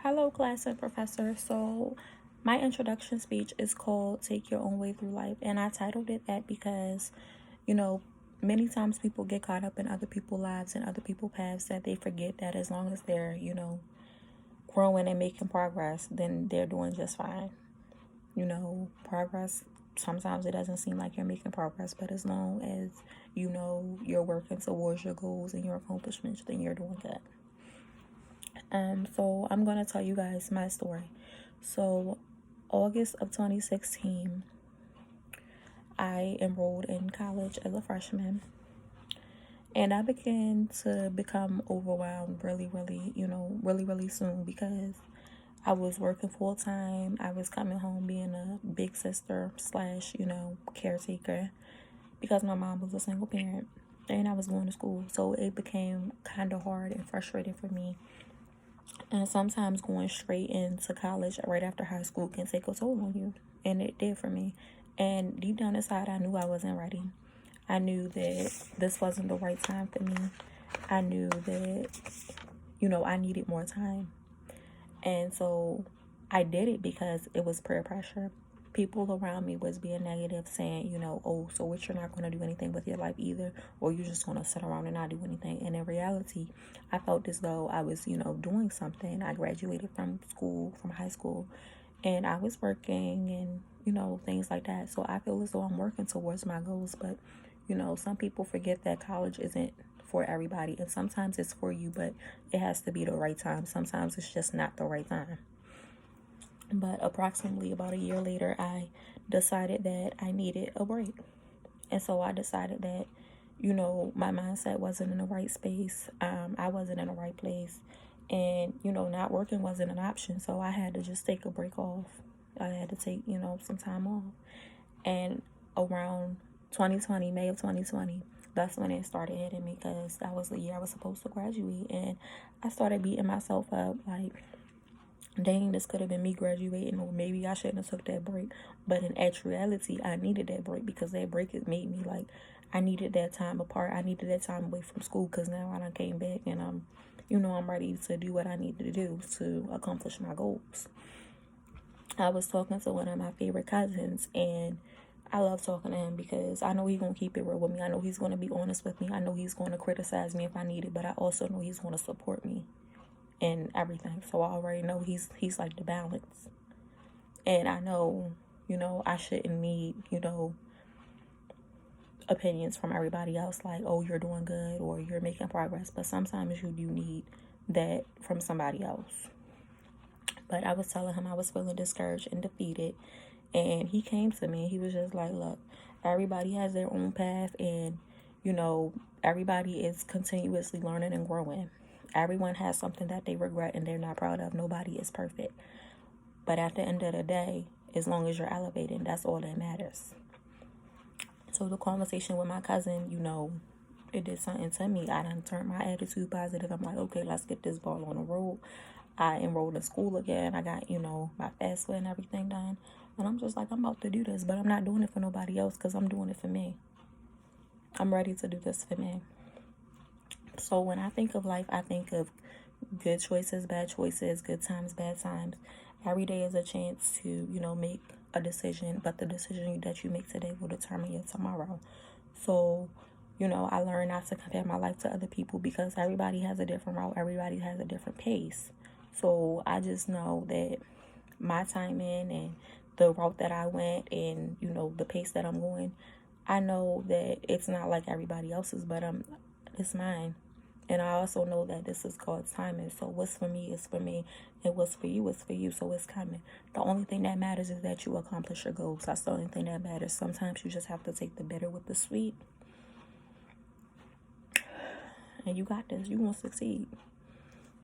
Hello, class and professor. So, my introduction speech is called Take Your Own Way Through Life, and I titled it that because, you know, many times people get caught up in other people's lives and other people's paths that they forget that as long as they're, growing and making progress, then they're doing just fine. Progress, sometimes it doesn't seem like you're making progress, but as long as you're working towards your goals and your accomplishments, then you're doing good. So I'm gonna tell you guys my story. So August of 2016, I enrolled in college as a freshman, and I began to become overwhelmed really soon because I was working full time. I was coming home being a big sister slash, caretaker because my mom was a single parent and I was going to school. So it became kind of hard and frustrating for me. And sometimes going straight into college right after high school can take a toll on you. And it did for me. And deep down inside, I knew I wasn't ready. I knew that this wasn't the right time for me. I knew that, I needed more time. And so I did it because it was peer pressure. People around me was being negative, saying, oh, so what, you're not going to do anything with your life either, or you're just going to sit around and not do anything. And in reality, I felt as though I was, doing something. I graduated from high school, and I was working and, things like that. So I feel as though I'm working towards my goals. But, some people forget that college isn't for everybody. And sometimes it's for you, but it has to be the right time. Sometimes it's just not the right time. But approximately about a year later, I decided that I needed a break. And so I decided that, my mindset wasn't in the right space. I wasn't in the right place. And, not working wasn't an option. So I had to just take a break off. I had to take, some time off. And around May of 2020, that's when it started hitting me because that was the year I was supposed to graduate. And I started beating myself up like, dang, this could have been me graduating, or maybe I shouldn't have took that break. But in actuality, I needed that break because that break has made me like, I needed that time apart. I needed that time away from school because now I done came back and I'm ready to do what I need to do to accomplish my goals. I was talking to one of my favorite cousins, and I love talking to him because I know he's going to keep it real with me. I know he's going to be honest with me. I know he's going to criticize me if I need it, but I also know he's going to support me and everything. So I already know he's like the balance. And I know, I shouldn't need, opinions from everybody else like, oh, you're doing good or you're making progress. But sometimes you do need that from somebody else. But I was telling him I was feeling discouraged and defeated. And he came to me and he was just like, look, everybody has their own path, and, everybody is continuously learning and growing. Everyone has something that they regret and they're not proud of. Nobody is perfect. But at the end of the day, as long as you're elevating, that's all that matters. So the conversation with my cousin, it did something to me. I done turned my attitude positive. I'm like, okay, let's get this ball on the road. I enrolled in school again. I got, my FAFSA and everything done. And I'm just like, I'm about to do this, but I'm not doing it for nobody else because I'm doing it for me. I'm ready to do this for me. So when I think of life, I think of good choices, bad choices, good times, bad times. Every day is a chance to, make a decision, but the decision that you make today will determine your tomorrow. So, I learned not to compare my life to other people because everybody has a different route. Everybody has a different pace. So I just know that my timing and the route that I went and, the pace that I'm going, I know that it's not like everybody else's, but it's mine. And I also know that this is God's timing. So what's for me is for me. And what's for you is for you. So it's coming. The only thing that matters is that you accomplish your goals. That's the only thing that matters. Sometimes you just have to take the bitter with the sweet. And you got this. You're going to succeed.